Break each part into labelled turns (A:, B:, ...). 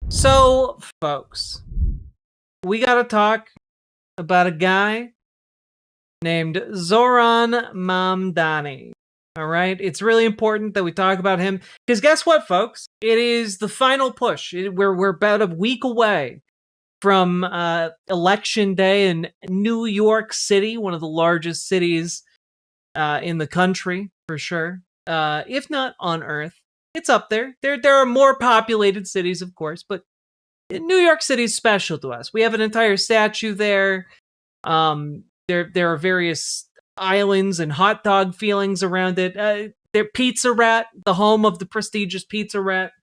A: So, folks, we got to talk about a guy named Zohran Mamdani. All right? It's really important that we talk about him because guess what, folks? It is the final push. We're about a week away from Election Day in New York City, one of the largest cities in the country, for sure. If not on Earth. It's up there. There are more populated cities, of course, but New York City is special to us. We have an entire statue there. There are various islands and hot dog feelings around it. Pizza Rat, the home of the prestigious Pizza Rat.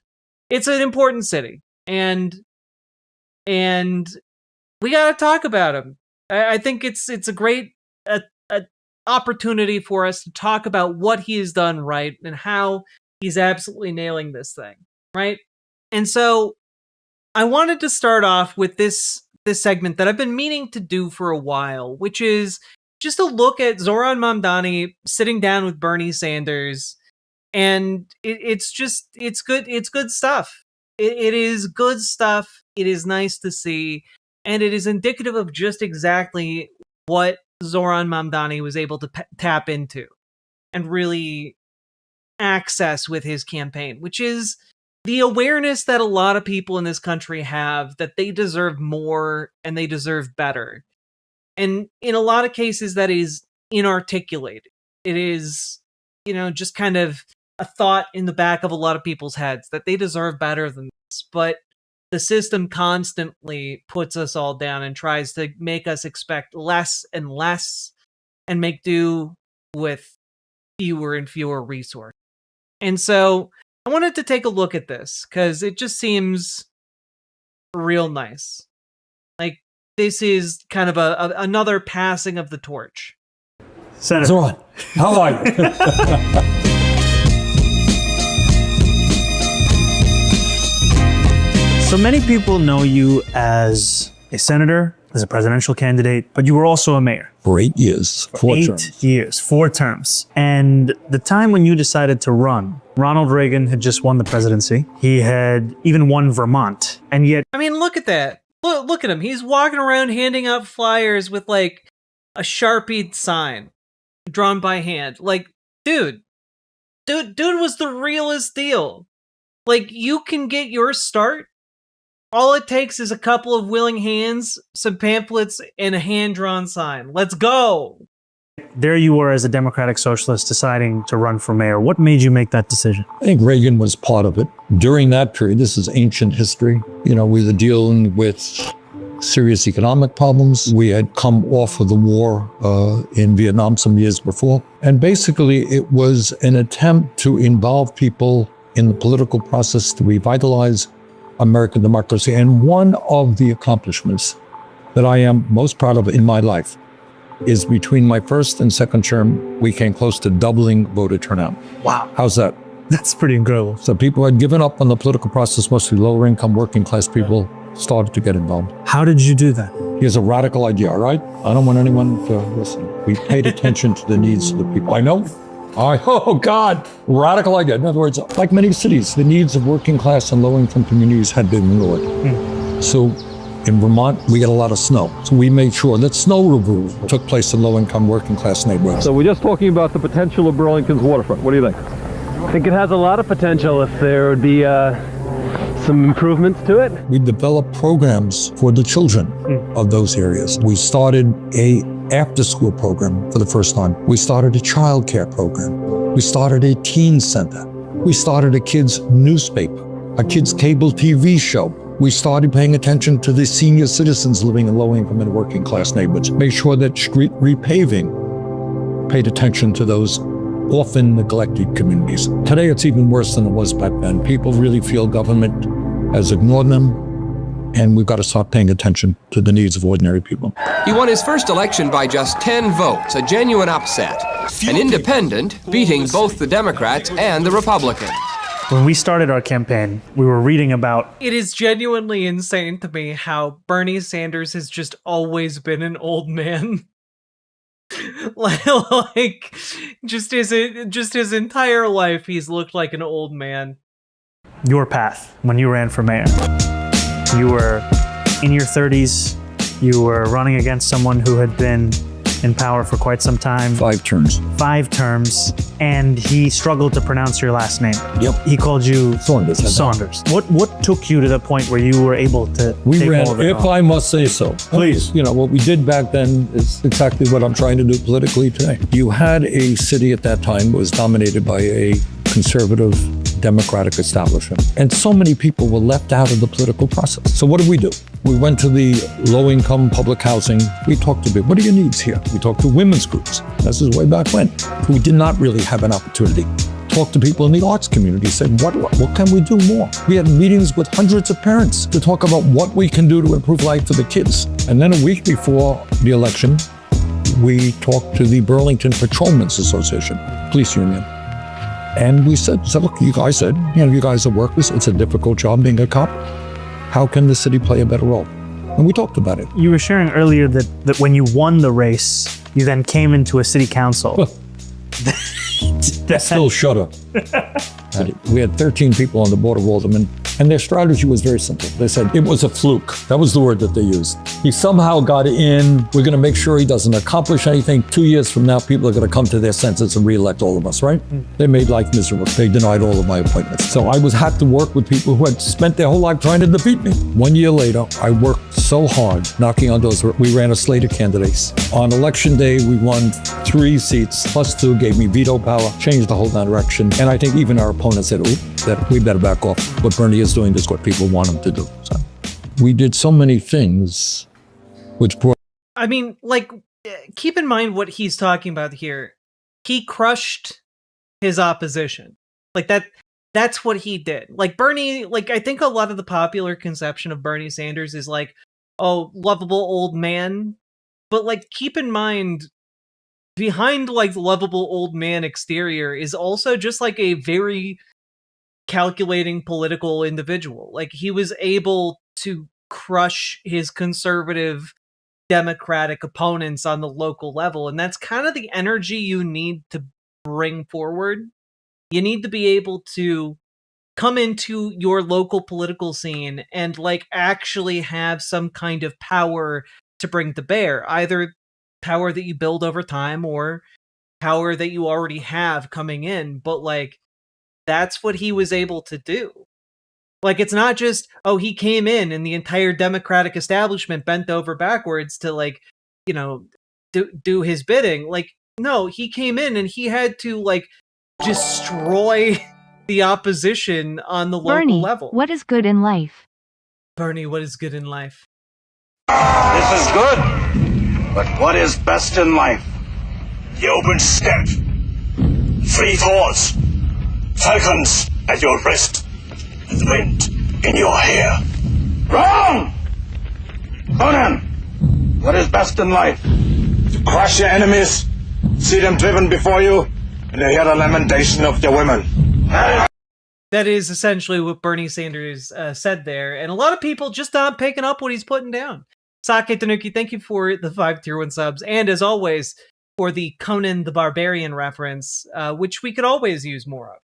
A: It's an important city, and we got to talk about him. I think it's a great opportunity for us to talk about what he has done right and how he's absolutely nailing this thing, right? And so I wanted to start off with this segment that I've been meaning to do for a while, which is just a look at Zohran Mamdani sitting down with Bernie Sanders, and it's good stuff. It is good stuff. It is nice to see, and it is indicative of just exactly what Zohran Mamdani was able to tap into and really access with his campaign, which is the awareness that a lot of people in this country have that they deserve more and they deserve better. And in a lot of cases, that is inarticulated. It is, just kind of a thought in the back of a lot of people's heads that they deserve better than this. But the system constantly puts us all down and tries to make us expect less and less and make do with fewer and fewer resources. And so I wanted to take a look at this because it just seems real nice. Like, this is kind of another passing of the torch.
B: Senator
C: Zohran, how are you?
B: So many people know you as a senator, as a presidential candidate, but you were also a mayor.
C: For 8 years, four terms.
B: 8 years, 4 terms. And the time when you decided to run, Ronald Reagan had just won the presidency. He had even won Vermont. And yet,
A: I mean, look at that. Look at him. He's walking around handing out flyers with like a Sharpie sign drawn by hand. Like, dude was the realest deal. Like, you can get your start. All it takes is a couple of willing hands, some pamphlets, and a hand-drawn sign. Let's go!
B: there you were as a democratic socialist deciding to run for mayor. What made you make that decision?
C: I think Reagan was part of it. During that period, this is ancient history, we were dealing with serious economic problems. We had come off of the war in Vietnam some years before. And basically, it was an attempt to involve people in the political process to revitalize American democracy. And one of the accomplishments that I am most proud of in my life is between my first and second term, we came close to doubling voter turnout.
B: Wow.
C: How's that?
B: That's pretty incredible.
C: So people had given up on the political process, mostly lower income, working class people started to get involved.
B: How did you do that?
C: Here's a radical idea, all right? I don't want anyone to listen. We paid attention to the needs of the people. I know. Oh God, radical idea. In other words, like many cities, the needs of working class and low income communities had been ignored. So in Vermont, we get a lot of snow. So we made sure that snow removal took place in low income working class neighborhoods.
D: So we're just talking about the potential of Burlington's waterfront. What do you think?
E: I think it has a lot of potential if there would be some improvements to it.
C: We developed programs for the children of those areas. We started a after-school program for the first time. We started a child care program. We started a teen center. We started a kids newspaper, a kids cable TV show. We started paying attention to the senior citizens living in low-income and working class neighborhoods. Made sure that street repaving paid attention to those often neglected communities. Today, it's even worse than it was back then. People really feel government has ignored them, and we've got to start paying attention to the needs of ordinary people.
F: He won his first election by just 10 votes, a genuine upset. An independent beating both the Democrats and the Republicans.
B: When we started our campaign, we were reading about...
A: It is genuinely insane to me how Bernie Sanders has just always been an old man. like just his entire life, he's looked like an old man.
B: your path when you ran for mayor. You were in your 30s. You were running against someone who had been in power for quite some time.
C: 5 terms.
B: 5 terms, and he struggled to pronounce your last name.
C: Yep.
B: He called you
C: Saunders.
B: Saunders. What took you to the point where you were able to
C: We
B: take
C: ran,
B: all of it
C: if
B: on?
C: I must say so.
B: Please.
C: You know, what we did back then is exactly what I'm trying to do politically today. You had a city at that time that was dominated by a conservative democratic establishment. And so many people were left out of the political process. So what did we do? We went to the low-income public housing. We talked to people. What are your needs here? We talked to women's groups. This is way back when. We did not really have an opportunity. Talked to people in the arts community, said, what can we do more? We had meetings with hundreds of parents to talk about what we can do to improve life for the kids. And then a week before the election, we talked to the Burlington Patrolmen's Association, police union. And we said, look, you guys are workers. It's a difficult job being a cop. How can the city play a better role? And we talked about it.
B: You were sharing earlier that when you won the race, you then came into a city council.
C: Still shudder. We had 13 people on the board of aldermen, and their strategy was very simple. They said it was a fluke. That was the word that they used. He somehow got in. We're going to make sure he doesn't accomplish anything. 2 years from now, people are going to come to their senses and re-elect all of us, right? They made life miserable. They denied all of my appointments. So I had to work with people who had spent their whole life trying to defeat me. 1 year later, I worked so hard knocking on doors. We ran a slate of candidates. On election day, we won 3 seats, plus 2 gave me veto power, changed the whole direction. And I think even our opponents said, that we better back off. What Bernie is doing is what people want him to do. So we did so many things which brought...
A: I mean, like, keep in mind what he's talking about here. He crushed his opposition. Like, that's what he did. Like, Bernie, like, I think a lot of the popular conception of Bernie Sanders is like, oh, lovable old man. But, like, keep in mind, behind, like, the lovable old man exterior is also just, like, a very calculating political individual. Like, he was able to crush his conservative democratic opponents on the local level, and that's kind of the energy you need to bring forward. You need to be able to come into your local political scene and, like, actually have some kind of power to bring to bear, either power that you build over time or power that you already have coming in. But, like, that's what he was able to do. Like, it's not just, oh, he came in and the entire Democratic establishment bent over backwards to, like, you know, do his bidding. Like, no, he came in and he had to, like, destroy the opposition on the local level.
G: What is good in life?
A: Bernie, what is good in life?
H: This is good, but what is best in life? The open steppe, free falls, falcons at your wrist, and the wind in your hair. Wrong! Conan, what is best in life? To crush your enemies, see them driven before you, and to hear the lamentation of your women.
A: That is essentially what Bernie Sanders said there, and a lot of people just not picking up what he's putting down. Sake Tanuki, thank you for the 5 tier 1 subs, and as always, for the Conan the Barbarian reference, which we could always use more of.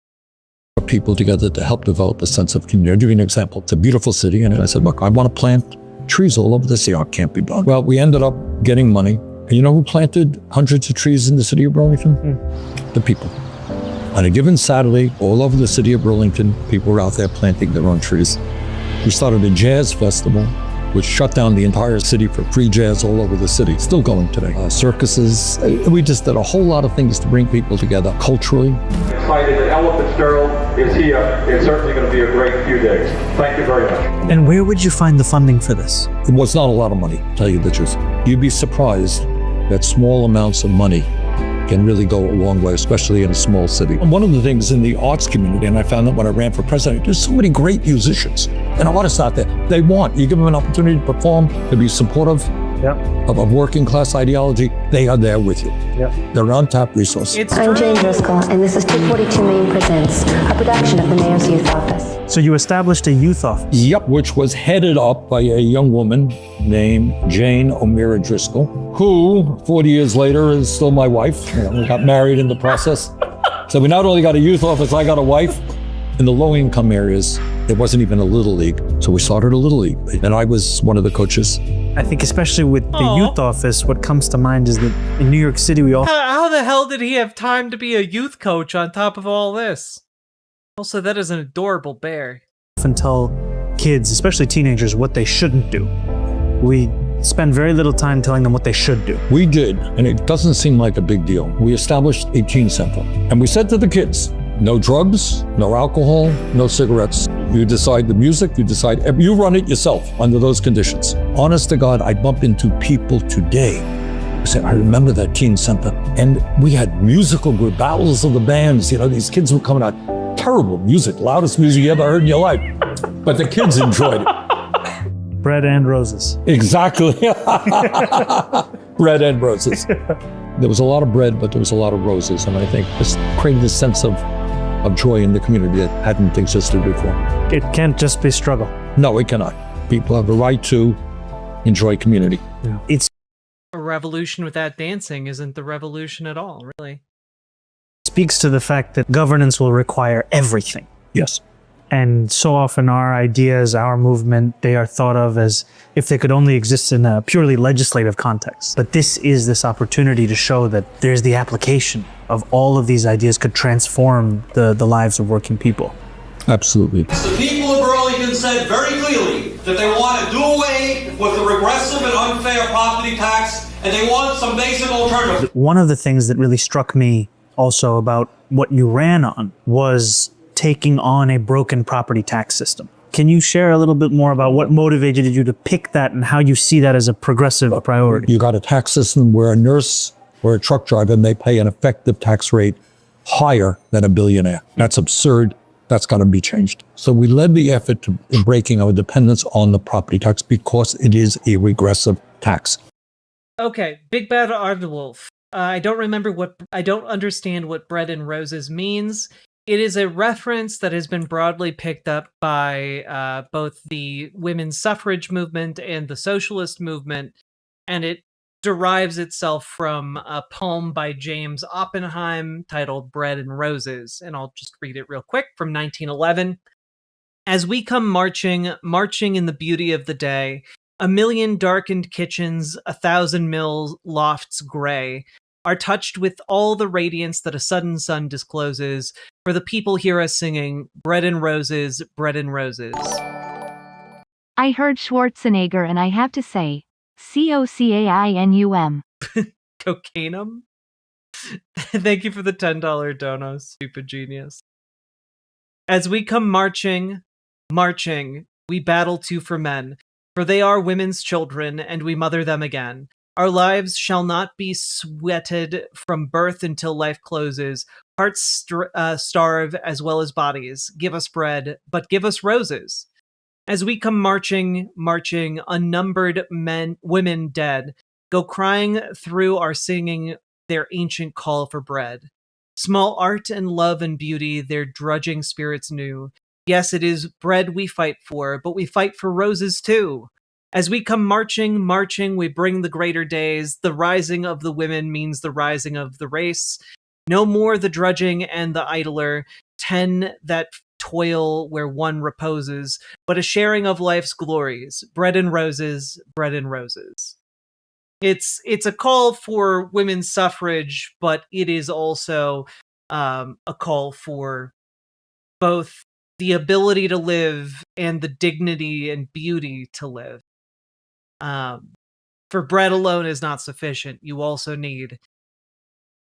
C: People together to help develop a sense of community. I'll give you an example. It's a beautiful city, and I said, look, I want to plant trees all over the city. Oh, it can't be done. Well, we ended up getting money. And you know who planted hundreds of trees in the city of Burlington? The people. On a given Saturday, all over the city of Burlington, people were out there planting their own trees. We started a jazz festival, which shut down the entire city for free jazz all over the city. Still going today. Circuses. We just did a whole lot of things to bring people together culturally.
D: Excited that Ella Fitzgerald is here. It's certainly going to be a great few days. Thank you very much.
B: And where would you find the funding for this?
C: It was not a lot of money, to tell you the truth. You'd be surprised that small amounts of money can really go a long way, especially in a small city. And one of the things in the arts community, and I found that when I ran for president, there's so many great musicians and artists out there. They you give them an opportunity to perform, to be supportive of a working class ideology, they are there with you. They're untapped resources.
I: I'm Jane Driscoll, and this is 242 Main Presents, a production of the Mayor's Youth Office.
B: So you established a youth office?
C: Yep, which was headed up by a young woman named Jane O'Meara Driscoll, who 40 years later is still my wife. We got married in the process. So we not only got a youth office, I got a wife. In the low-income areas, It wasn't even a little league. So we started a little league, and I was one of the coaches.
B: I think especially with the youth office, what comes to mind is that in New York City, we all
A: How the hell did he have time to be a youth coach on top of all this? Also, that is an adorable bear.
B: often tell kids, especially teenagers, what they shouldn't do. We spend very little time telling them what they should do.
C: We did, and it doesn't seem like a big deal. We established a teen center, and we said to the kids, no drugs, no alcohol, no cigarettes. You decide the music, you run it yourself under those conditions. Honest to God, I bump into people today who say, I remember that teen center, and we had musical group battles of the bands. You know, these kids were coming out, terrible music, loudest music you ever heard in your life. But the kids enjoyed it.
B: Bread and roses.
C: Exactly. Bread and roses. There was a lot of bread, but there was a lot of roses. And I think this created a sense of joy in the community that hadn't existed before.
B: It can't just be struggle.
C: No, it cannot. People have the right to enjoy community.
B: Yeah. It's
A: A revolution without dancing isn't the revolution at all, really.
B: speaks to the fact that governance will require everything.
C: Yes.
B: And so often our ideas, our movement, they are thought of as if they could only exist in a purely legislative context. But this is this opportunity to show that there's the application of all of these ideas could transform the lives of working people.
C: Absolutely.
G: The people of Burlington said very clearly that they want to do away with the regressive and unfair property tax, and they want some basic alternative.
B: One of the things that really struck me also about what you ran on was taking on a broken property tax system. Can you share a little bit more about what motivated you to pick that and how you see that as a progressive priority?
C: You got a tax system where a nurse or a truck driver may pay an effective tax rate higher than a billionaire. That's absurd. That's got to be changed. So we led the effort to breaking our dependence on the property tax because it is a regressive tax.
A: Okay, Big Bad Wolf. I don't understand what bread and roses means. It is a reference that has been broadly picked up by both the women's suffrage movement and the socialist movement, and it derives itself from a poem by James Oppenheim titled Bread and Roses, and I'll just read it real quick from 1911. As we come marching in the beauty of the day, 1,000,000 darkened kitchens, 1,000 mill lofts gray, are touched with all the radiance that a sudden sun discloses, for the people hear us singing, bread and roses, bread and roses.
J: I heard Schwarzenegger and I have to say, COCAINUM.
A: Cocainum? Thank you for the $10 dono, stupid genius. As we come marching, we battle too for men, for they are women's children, and we mother them again. Our lives shall not be sweated from birth until life closes. Hearts starve as well as bodies. Give us bread, but give us roses. As we come marching, unnumbered women dead, go crying through our singing their ancient call for bread. Small art and love and beauty, their drudging spirits knew. Yes, it is bread we fight for, but we fight for roses too. As we come marching, we bring the greater days. The rising of the women means the rising of the race. No more the drudging and the idler, 10 that toil where one reposes, but a sharing of life's glories. Bread and roses, bread and roses. It's a call for women's suffrage, but it is also a call for both the ability to live and the dignity and beauty to live. For bread alone is not sufficient. You also need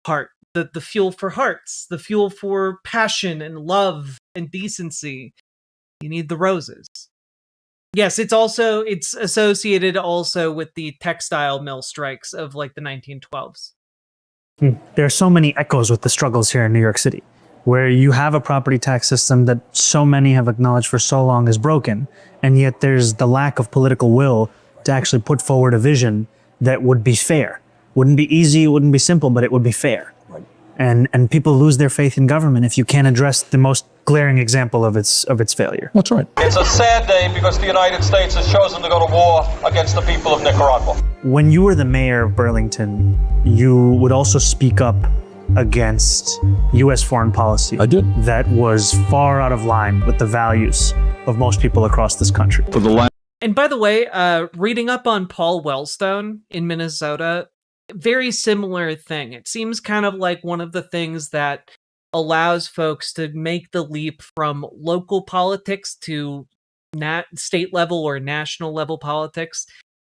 A: heart, the fuel for hearts, the fuel for passion and love and decency. You need the roses. Yes, it's associated also with the textile mill strikes of like the 1912s.
B: There are so many echoes with the struggles here in New York City, where you have a property tax system that so many have acknowledged for so long is broken, and yet there's the lack of political will to actually put forward a vision that would be fair. Wouldn't be easy, it wouldn't be simple, but it would be fair.
C: Right.
B: And people lose their faith in government if you can't address the most glaring example of its failure.
C: That's right.
G: It's a sad day because the United States has chosen to go to war against the people of Nicaragua.
B: When you were the mayor of Burlington, you would also speak up against U.S. foreign policy.
C: I did.
B: That was far out of line with the values of most people across this country.
C: For the last
A: And by the way, reading up on Paul Wellstone in Minnesota, very similar thing. It seems kind of like one of the things that allows folks to make the leap from local politics to state level or national level politics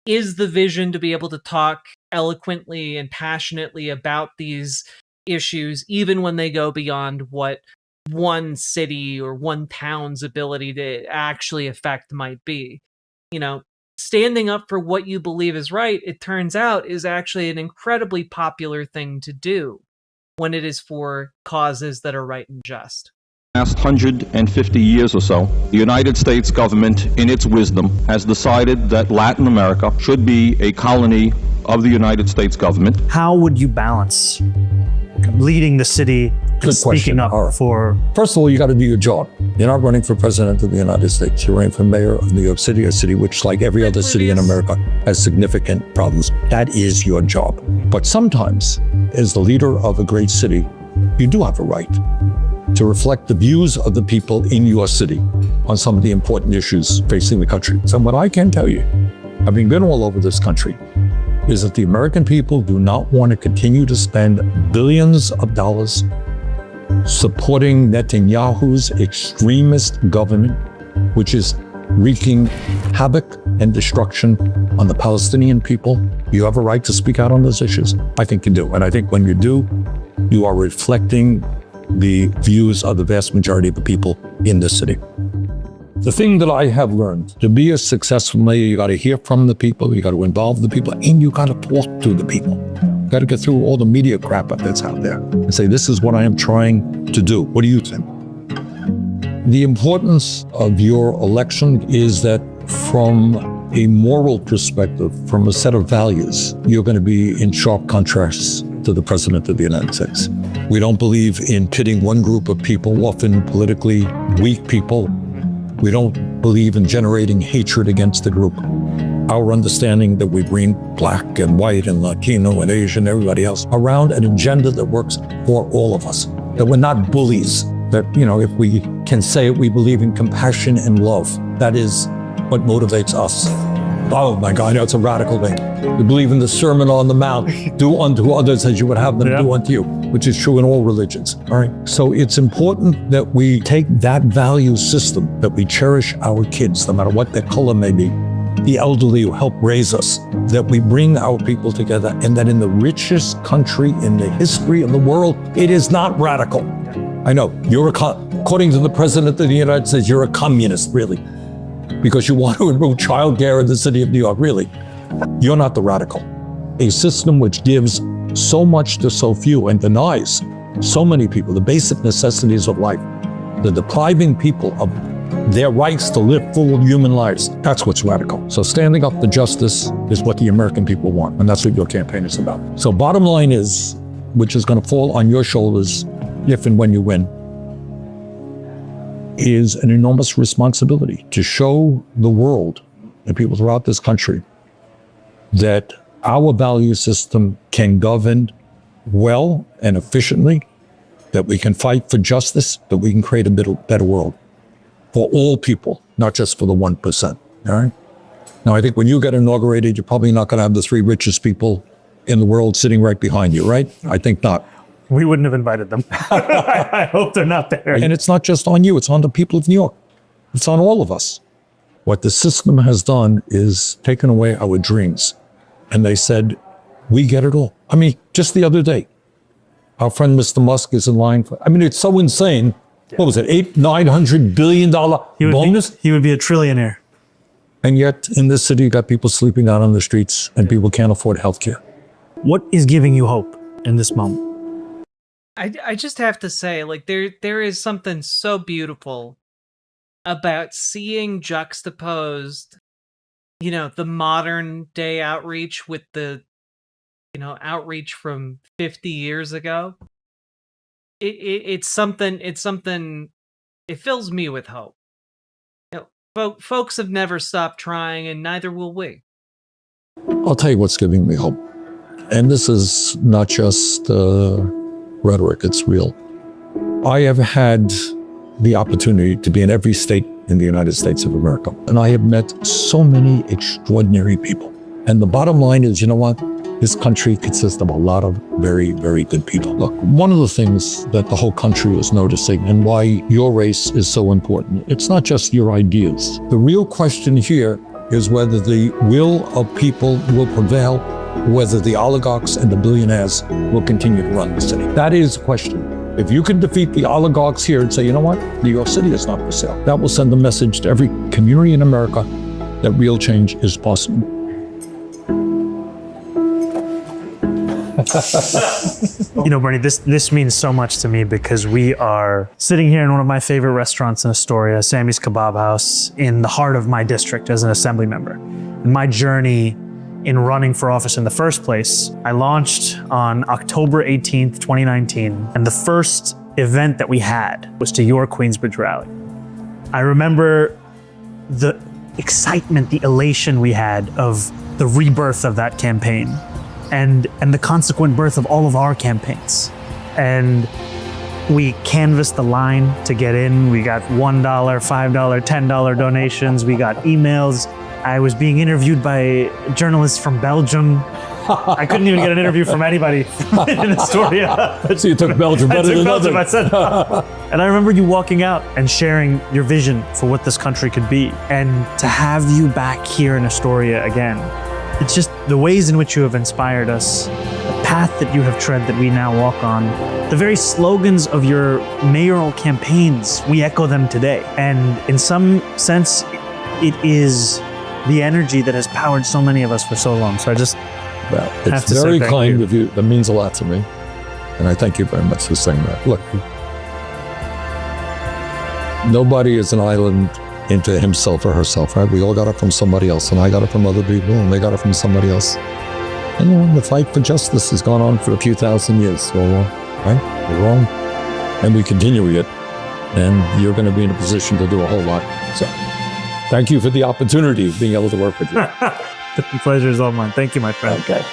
A: is the vision to be able to talk eloquently and passionately about these issues, even when they go beyond what one city or one town's ability to actually affect might be. You know, standing up for what you believe is right, it turns out, is actually an incredibly popular thing to do when it is for causes that are right and just.
K: Last 150 years or so, the United States government, in its wisdom, has decided that Latin America should be a colony of the United States government.
B: How would you balance leading the city and speaking up for...
C: First of all, you got to do your job. You're not running for president of the United States. You're running for mayor of New York City, a city which, like every other city in America, has significant problems. That is your job. But sometimes, as the leader of a great city, you do have a right to reflect the views of the people in your city on some of the important issues facing the country. So what I can tell you, having been all over this country, is that the American people do not want to continue to spend billions of dollars supporting Netanyahu's extremist government, which is wreaking havoc and destruction on the Palestinian people. You have a right to speak out on those issues. I think you do. And I think when you do, you are reflecting the views of the vast majority of the people in this city. The thing that I have learned, to be a successful mayor, you got to hear from the people, you got to involve the people, and you got to talk to the people. You got to get through all the media crap that's out there and say, this is what I am trying to do. What do you think? The importance of your election is that from a moral perspective, from a set of values, you're going to be in sharp contrast to the President of the United States. We don't believe in pitting one group of people, often politically weak people. We don't believe in generating hatred against the group. Our understanding that we bring black and white and Latino and Asian, everybody else, around an agenda that works for all of us. That we're not bullies. That, you know, if we can say it, we believe in compassion and love. That is what motivates us. Oh my God, it's a radical thing. We believe in the Sermon on the Mount, do unto others as you would have them do unto you, which is true in all religions, all right? So it's important that we take that value system, that we cherish our kids, no matter what their color may be, the elderly who help raise us, that we bring our people together, and that in the richest country in the history of the world, it is not radical. I know, according to the President of the United States, you're a communist, really, because you want to remove child care in the city of New York, really. You're not the radical. A system which gives so much to so few and denies so many people the basic necessities of life, the depriving people of their rights to live full human lives, that's what's radical. So standing up for justice is what the American people want, and that's what your campaign is about. So bottom line is, which is going to fall on your shoulders if and when you win, is an enormous responsibility to show the world and people throughout this country that our value system can govern well and efficiently, that we can fight for justice, that we can create a better world for all people, not just for the 1%, all right? Now, I think when you get inaugurated, you're probably not going to have the 3 richest people in the world sitting right behind you, right? I think not.
B: We wouldn't have invited them. I hope they're not there.
C: And it's not just on you, it's on the people of New York. It's on all of us. What the system has done is taken away our dreams. And they said, we get it all. I mean, just the other day, our friend Mr. Musk is in line for, I mean, it's so insane. Yeah. What was it, $900 billion bonus?
B: He would be a trillionaire.
C: And yet, in this city, you got people sleeping out on the streets and people can't afford health care.
B: What is giving you hope in this moment?
A: I just have to say, like, there is something so beautiful about seeing juxtaposed, you know, the modern day outreach with the, you know, outreach from 50 years ago. It's something, it fills me with hope. You know, folks have never stopped trying, and neither will we.
C: I'll tell you what's giving me hope. And this is not just rhetoric, it's real. I have had the opportunity to be in every state in the United States of America, and I have met so many extraordinary people. And the bottom line is, you know what? This country consists of a lot of very, very good people. Look, one of the things that the whole country is noticing and why your race is so important, it's not just your ideas. The real question here is whether the will of people will prevail, whether the oligarchs and the billionaires will continue to run the city. That is the question. If you can defeat the oligarchs here and say, you know what, New York City is not for sale, that will send a message to every community in America that real change is possible.
B: You know, Bernie, this means so much to me because we are sitting here in one of my favorite restaurants in Astoria, Sammy's Kebab House, in the heart of my district as an assembly member. And my journey in running for office in the first place, I launched on October 18th, 2019. And the first event that we had was to your Queensbridge rally. I remember the excitement, the elation we had of the rebirth of that campaign. And the consequent birth of all of our campaigns. And we canvassed the line to get in. We got $1, $5, $10 donations. We got emails. I was being interviewed by journalists from Belgium. I couldn't even get an interview from anybody in Astoria.
C: So you took Belgium better than others.
B: I said, and I remember you walking out and sharing your vision for what this country could be. And to have you back here in Astoria again, it's just the ways in which you have inspired us, the path that you have tread that we now walk on, the very slogans of your mayoral campaigns, we echo them today. And in some sense, it is the energy that has powered so many of us for so long. So I just have to say
C: very
B: thank
C: kind
B: you.
C: of you. That means a lot to me. And I thank you very much for saying that. Look, nobody is an island into himself or herself, right? We all got it from somebody else, and I got it from other people, and they got it from somebody else. And you know, the fight for justice has gone on for a few thousand years, so, right? We're wrong, and we continue it, and you're going to be in a position to do a whole lot. So, thank you for the opportunity of being able to work with you.
B: The pleasure is all mine. Thank you, my friend.
C: Okay.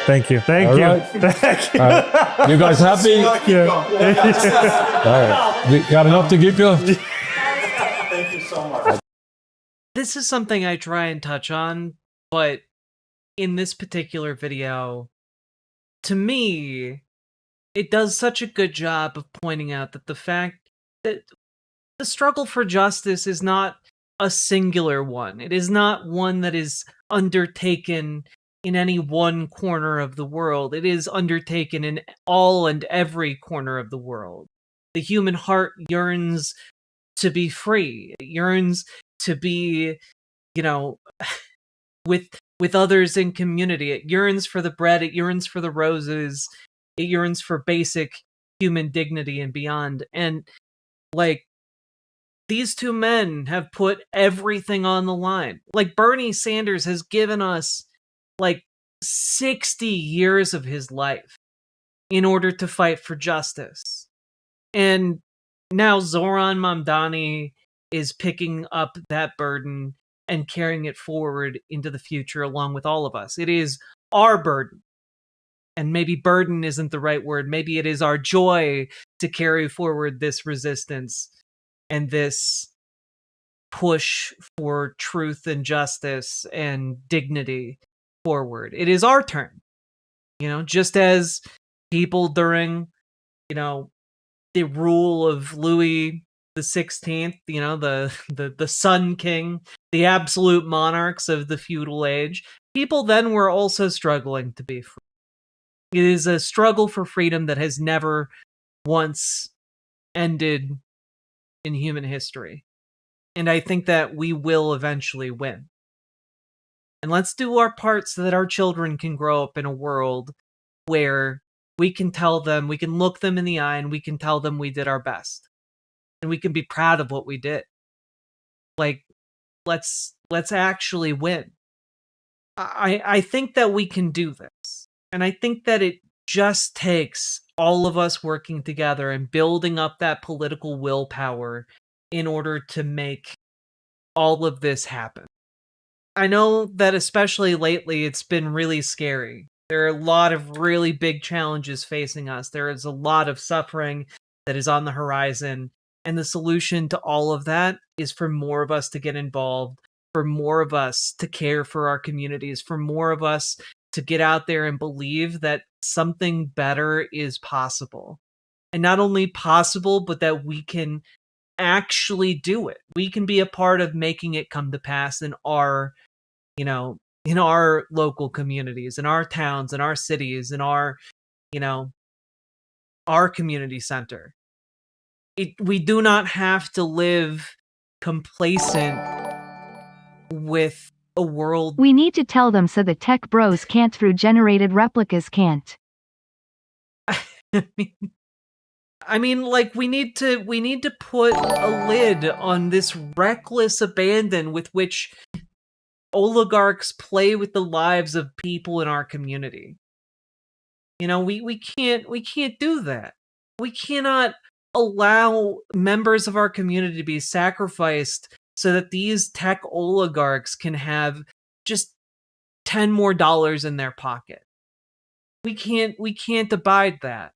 B: Thank you. Thank
C: All
B: you.
C: right.
B: Thank you.
C: All right. You guys happy?
B: Thank you.
C: All right. We got enough to keep you?
A: This is something I try and touch on, but in this particular video, to me, it does such a good job of pointing out that the fact that the struggle for justice is not a singular one. It is not one that is undertaken in any one corner of the world. It is undertaken in all and every corner of the world. The human heart yearns to be free. It yearns to be, you know, with others in community. It yearns for the bread, it yearns for the roses, it yearns for basic human dignity and beyond. And like, these two men have put everything on the line. Like, Bernie Sanders has given us like 60 years of his life in order to fight for justice. And now Zohran Mamdani is picking up that burden and carrying it forward into the future along with all of us. It is our burden. And maybe burden isn't the right word. Maybe it is our joy to carry forward this resistance and this push for truth and justice and dignity forward. It is our turn. You know, just as people during, you know, the rule of Louis the 16th, you know, the Sun King, the absolute monarchs of the feudal age, people then were also struggling to be free. It is a struggle for freedom that has never once ended in human history. And I think that we will eventually win. And let's do our part so that our children can grow up in a world where we can tell them, we can look them in the eye and we can tell them we did our best. And we can be proud of what we did. Like, let's actually win. I think that we can do this. And I think that it just takes all of us working together and building up that political willpower in order to make all of this happen. I know that especially lately, it's been really scary There are a lot of really big challenges facing us. There is a lot of suffering that is on the horizon. And the solution to all of that is for more of us to get involved, for more of us to care for our communities, for more of us to get out there and believe that something better is possible. And not only possible, but that we can actually do it. We can be a part of making it come to pass in our, in our local communities, in our towns, in our cities, in our, our community center. We do not have to live complacent with a world.
J: We need to tell them so the tech bros can't through generated replicas can't.
A: I mean, like, we need to put a lid on this reckless abandon with which oligarchs play with the lives of people in our community. We can't do that. We cannot allow members of our community to be sacrificed so that these tech oligarchs can have just $10 more in their pocket. We can't abide that.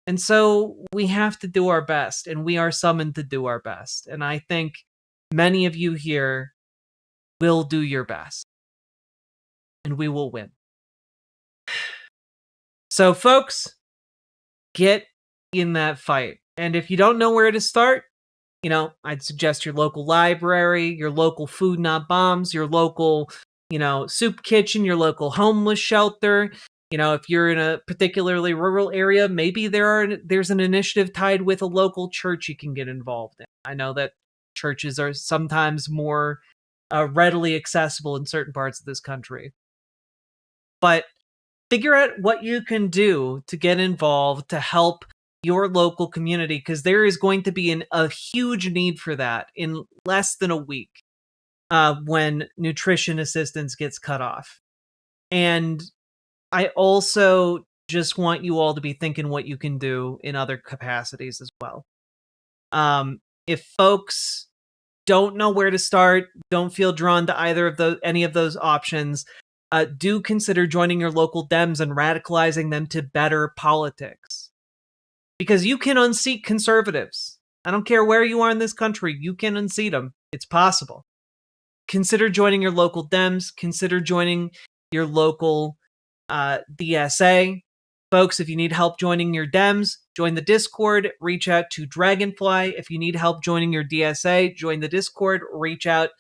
A: And so we have to do our best, and we are summoned to do our best. And I think many of you here will do your best, and we will win. So folks, get in that fight. And if you don't know where to start, I'd suggest your local library, your local Food Not Bombs, your local, soup kitchen, your local homeless shelter. If you're in a particularly rural area, maybe there's an initiative tied with a local church you can get involved in. I know that churches are sometimes more readily accessible in certain parts of this country. But figure out what you can do to get involved to help your local community, because there is going to be a huge need for that in less than a week when nutrition assistance gets cut off. And I also just want you all to be thinking what you can do in other capacities as well. If folks don't know where to start, don't feel drawn to any of those options, do consider joining your local Dems and radicalizing them to better politics. Because you can unseat conservatives. I don't care where you are in this country, you can unseat them. It's possible. Consider joining your local Dems. Consider joining your local DSA. Folks, if you need help joining your Dems, join the Discord, reach out to Dragonfly. If you need help joining your DSA, join the Discord, reach out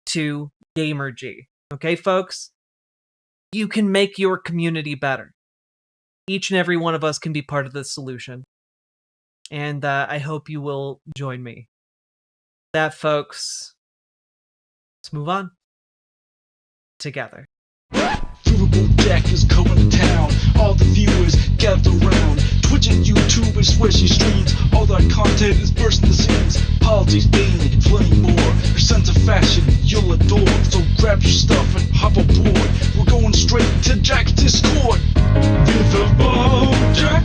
A: to GamerG. Okay, folks? You can make your community better. Each and every one of us can be part of the solution. And I hope you will join me. That, folks, let's move on together.
L: Riverboat Jack is coming to town. All the viewers gather round. Twitch and YouTube is where she streams. All that content is bursting the scenes. Politics, gaming, and plenty more. Her sense of fashion you'll adore. So grab your stuff and hop aboard. We're going straight to Jack's Discord. Riverboat Jack.